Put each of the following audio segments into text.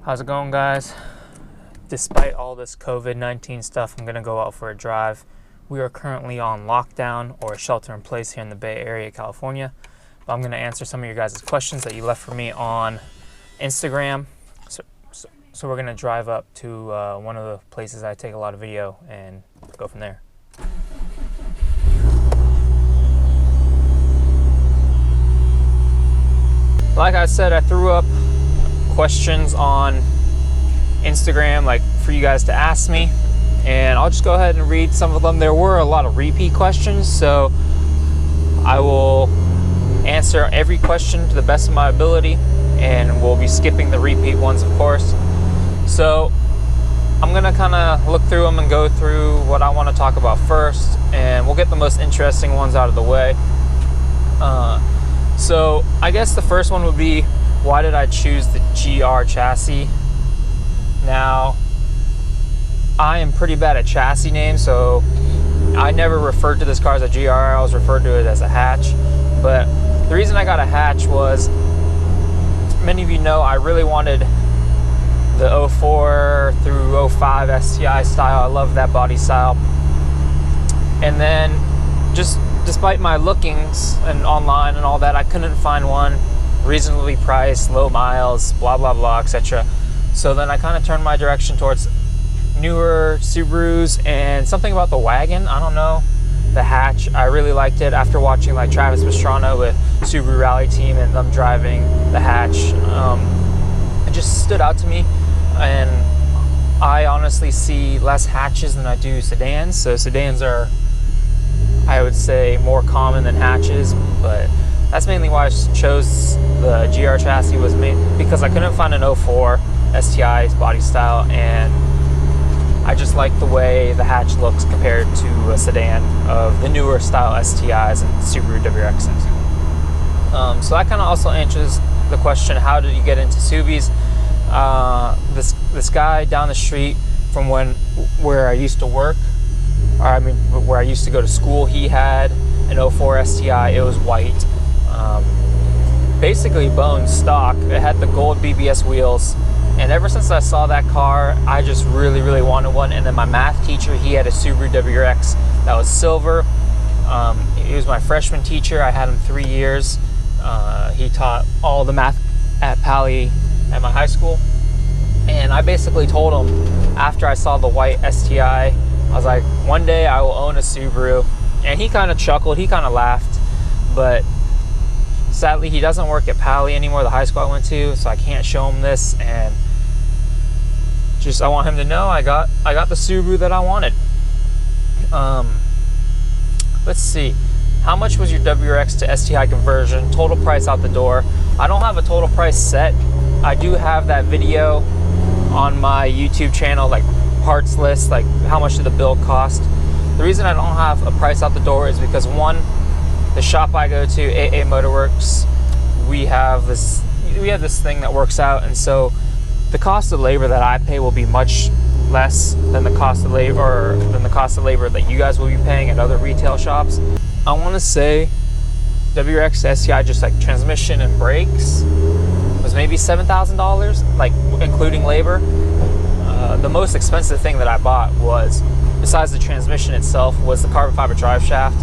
How's it going, guys? Despite all this COVID-19 stuff, I'm gonna go out for a drive. We are currently on lockdown or shelter in place here in the Bay Area, California. But I'm gonna answer some of your guys' questions that you left for me on Instagram. So we're gonna drive up to one of the places I take a lot of video and go from there. Like I said, I threw up questions on Instagram like for you guys to ask me, and I'll just go ahead and read some of them. There were a lot of repeat questions, so I will answer every question to the best of my ability, and we'll be skipping the repeat ones, of course. So I'm gonna kind of look through them and go through what I want to talk about first, and we'll get the most interesting ones out of the way. So I guess the first one would be, why did I choose the GR chassis? Now, I am pretty bad at chassis names, so I never referred to this car as a GR. I always referred to it as a hatch. But the reason I got a hatch was, many of you know, I really wanted the 04 through 05 STI style. I love that body style. And then, just despite my lookings and online and all that, I couldn't find one reasonably priced, low miles, blah blah blah, etc. So then I kind of turned my direction towards newer Subarus, and something about the wagon, I don't know, the hatch, I really liked it after watching like Travis Pastrana with Subaru Rally Team and them driving the hatch. It just stood out to me, and I honestly see less hatches than I do sedans. So sedans are, I would say, more common than hatches, but that's mainly why I chose the GR chassis, was because I couldn't find an 04 STI body style, and I just like the way the hatch looks compared to a sedan of the newer style STIs and Subaru WRXs. So that kind of also answers the question, how did you get into Subis? This guy down the street from where I used to work, or I mean where I used to go to school, he had an 04 STI. It was white, basically bone stock. It had the gold BBS wheels, and ever since I saw that car, I just really wanted one. And then my math teacher, he had a Subaru WRX that was silver. He was my freshman teacher. I had him 3 years. He taught all the math at Pali at my high school, and I basically told him after I saw the white STI, I was like, one day I will own a Subaru. And he kind of chuckled, he kind of laughed, but sadly he doesn't work at Pali anymore, the high school I went to, so I can't show him this. And just, I want him to know I got the Subaru that I wanted. Let's see, how much was your WRX to STI conversion? Total price out the door. I don't have a total price set. I do have that video on my YouTube channel, like parts list, like how much did the build cost. The reason I don't have a price out the door is because, one, the shop I go to, AA Motorworks, we have this thing that works out, and so the cost of labor that I pay will be much less than the cost of labor, that you guys will be paying at other retail shops. I want to say WRX STI, just like transmission and brakes, was maybe $7,000, like including labor. The most expensive thing that I bought was, besides the transmission itself, was the carbon fiber drive shaft.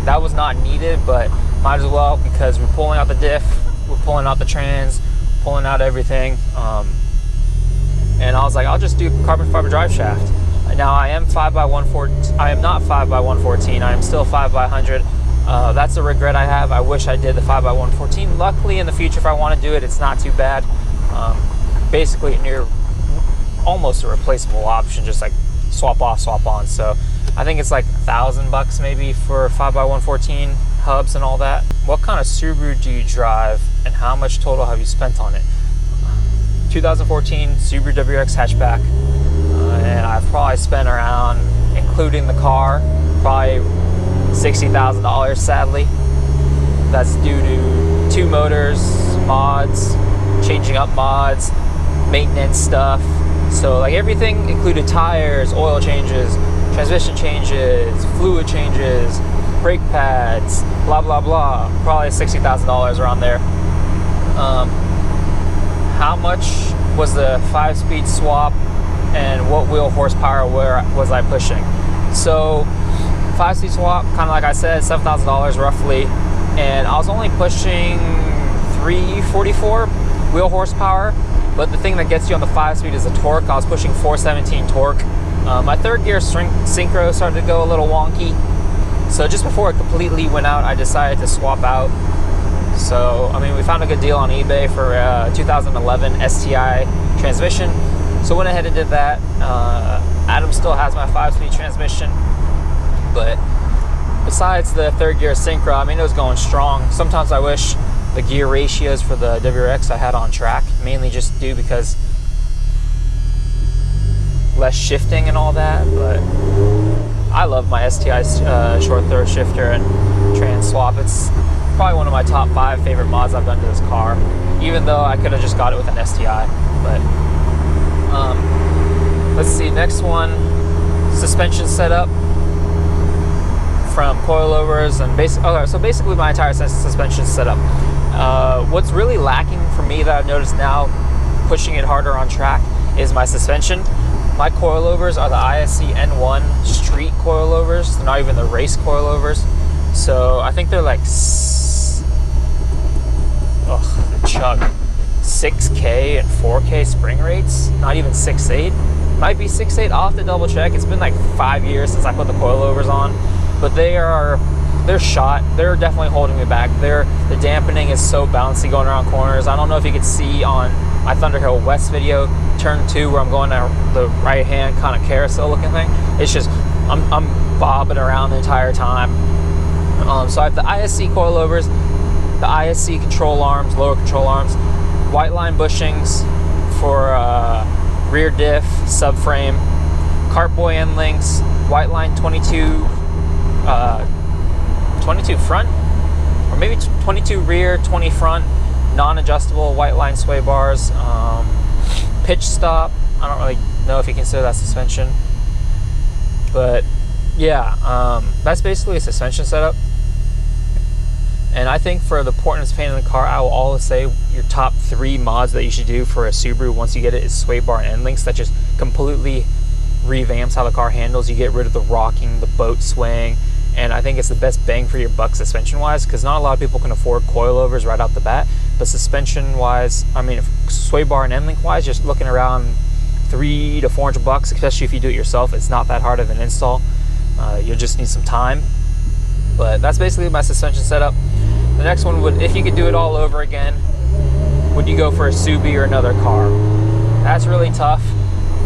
That was not needed, but might as well, because we're pulling out the diff, we're pulling out the trans, pulling out everything. And I was like, I'll just do carbon fiber drive shaft. Now I am 5x114. I am not 5x114. I am still 5x100. That's a regret I have. I wish I did the 5x114. Luckily, in the future, if I want to do it, it's not too bad. Basically, almost a replaceable option, just like swap off, swap on. So I think it's like $1,000 maybe for 5x114 hubs and all that. What kind of Subaru do you drive, and how much total have you spent on it? 2014 Subaru WRX hatchback, and I've probably spent around, including the car, probably $60,000, sadly. That's due to 2 motors, mods, changing up mods, maintenance stuff. So like everything included tires, oil changes, transmission changes, fluid changes, brake pads, blah blah blah. Probably $60,000 around there. How much was the 5-speed swap and what wheel horsepower was I pushing. So 5-speed swap, kind of like I said, $7,000 roughly, and I was only pushing 344 wheel horsepower, but the thing that gets you on the 5-speed is the torque. I was pushing 417 torque. My third gear synchro started to go a little wonky, so just before it completely went out, I decided to swap out. So, I mean, we found a good deal on eBay for a 2011 STI transmission, so went ahead and did that. Adam still has my 5-speed transmission, but besides the third gear synchro, I mean, it was going strong. Sometimes I wish the gear ratios for the WRX I had on track, mainly just due because less shifting and all that, but I love my STI short throw shifter and trans swap. It's probably one of my top 5 favorite mods I've done to this car, even though I could have just got it with an STI. But let's see, next one, suspension setup from coilovers and so basically my entire suspension setup. What's really lacking for me that I've noticed now, pushing it harder on track, is my suspension. My coilovers are the ISC N1 street coilovers. They're not even the race coilovers. So I think they're like, the chug, 6K and 4K spring rates. Not even 6.8. Might be 6.8. I'll have to double check. It's been like 5 years since I put the coilovers on, but they're shot. They're definitely holding me back. The dampening is so bouncy going around corners. I don't know if you could see on my Thunderhill West video, turn 2, where I'm going to the right hand kind of carousel looking thing. It's just, I'm bobbing around the entire time. So I have the ISC coilovers, the ISC control arms, lower control arms, white line bushings for rear diff, subframe, cartboy end links, white line 22 front, or maybe 22 rear, 20 front, non-adjustable white line sway bars, pitch stop. I don't really know if you consider that suspension, but yeah, that's basically a suspension setup. And I think for the portness paint in the car, I will always say your top 3 mods that you should do for a Subaru once you get it is sway bar and end links. That just completely revamps how the car handles. You get rid of the rocking, the boat swaying, and I think it's the best bang for your buck suspension wise, because not a lot of people can afford coilovers right off the bat. But suspension wise, I mean, sway bar and end link wise, just looking around $300 to $400, especially if you do it yourself. It's not that hard of an install. You'll just need some time. But that's basically my suspension setup. The next one would, if you could do it all over again, would you go for a Subi or another car? That's really tough.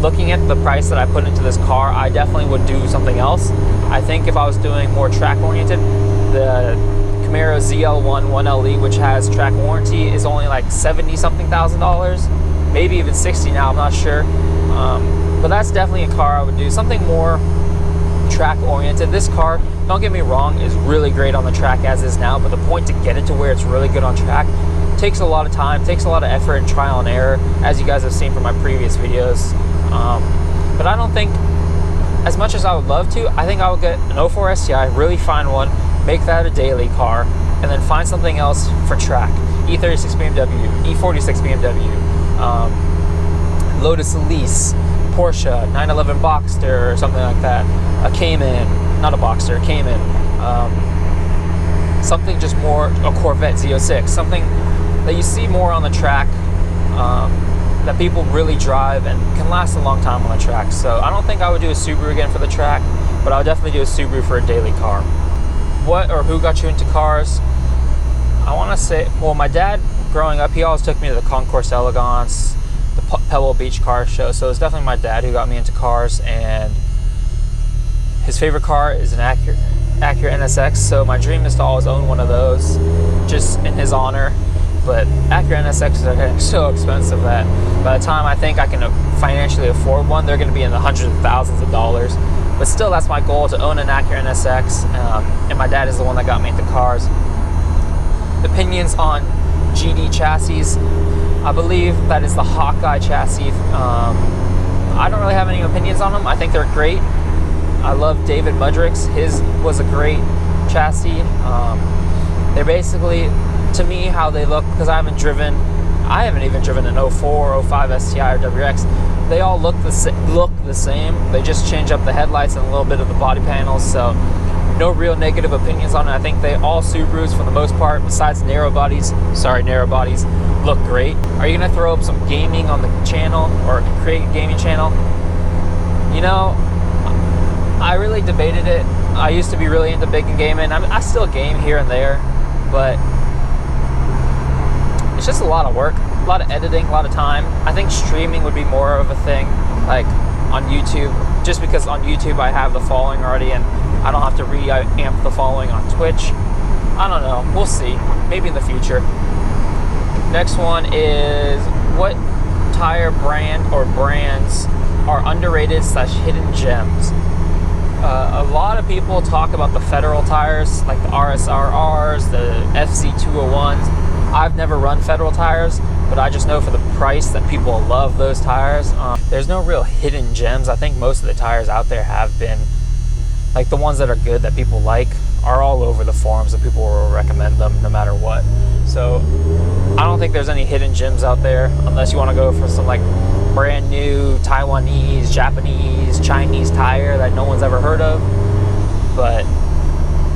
Looking at the price that I put into this car, I definitely would do something else. I think if I was doing more track oriented, the Camaro ZL1 1LE, which has track warranty, is only like $70-something thousand, maybe even 60 now, I'm not sure. But that's definitely a car I would do, something more track oriented. This car, don't get me wrong, is really great on the track as is now, but the point to get it to where it's really good on track takes a lot of time, takes a lot of effort and trial and error, as you guys have seen from my previous videos. But I don't think, as much as I would love to, I think I would get an 04 STI, really find one, make that a daily car, and then find something else for track. E36 BMW, E46 BMW, Lotus Elise, Porsche 911 Boxster, or something like that. A Cayman, not a Boxster, a Cayman. Something just more, a Corvette Z06, something that you see more on the track, that people really drive and can last a long time on the track. So I don't think I would do a Subaru again for the track, but I would definitely do a Subaru for a daily car. What or who got you into cars? I want to say, well, my dad growing up, he always took me to the Concours Elegance, the Pebble Beach car show, so it's definitely my dad who got me into cars, and his favorite car is an Acura NSX, so my dream is to always own one of those, just in his honor. But Acura NSXs are getting so expensive that by the time I think I can financially afford one, they're going to be in the hundreds of thousands of dollars. But still, that's my goal, to own an Acura NSX, and my dad is the one that got me into cars. Opinions on GD chassis, I believe that is the Hawkeye chassis. I don't really have any opinions on them. I think they're great. I love David Mudrick's. His was a great chassis. They're basically, to me, how they look, because I haven't driven, I haven't even driven an 04, 05 STI or WRX. They all look the same. They just change up the headlights and a little bit of the body panels. So no real negative opinions on it. I think all Subarus for the most part, besides narrow bodies, look great. Are you gonna throw up some gaming on the channel or create a gaming channel? You know, I really debated it. I used to be really into big and gaming. I still game here and there, but it's just a lot of work, a lot of editing, a lot of time. I think streaming would be more of a thing, like on YouTube, just because on YouTube I have the following already and I don't have to re-amp the following on Twitch. I don't know, we'll see, maybe in the future. Next one is, what tire brand or brands are underrated / hidden gems? A lot of people talk about the Federal tires, like the RSRRs, the FC201s. I've never run Federal tires, but I just know for the price that people love those tires. There's no real hidden gems. I think most of the tires out there have been, like the ones that are good that people like, are all over the forums and people will recommend them no matter what. So I don't think there's any hidden gems out there unless you want to go for some like brand new Taiwanese, Japanese, Chinese tire that no one's ever heard of. But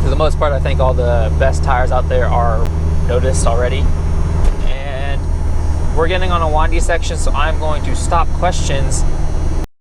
for the most part, I think all the best tires out there are noticed already. And we're getting on a windy section, so I'm going to stop questions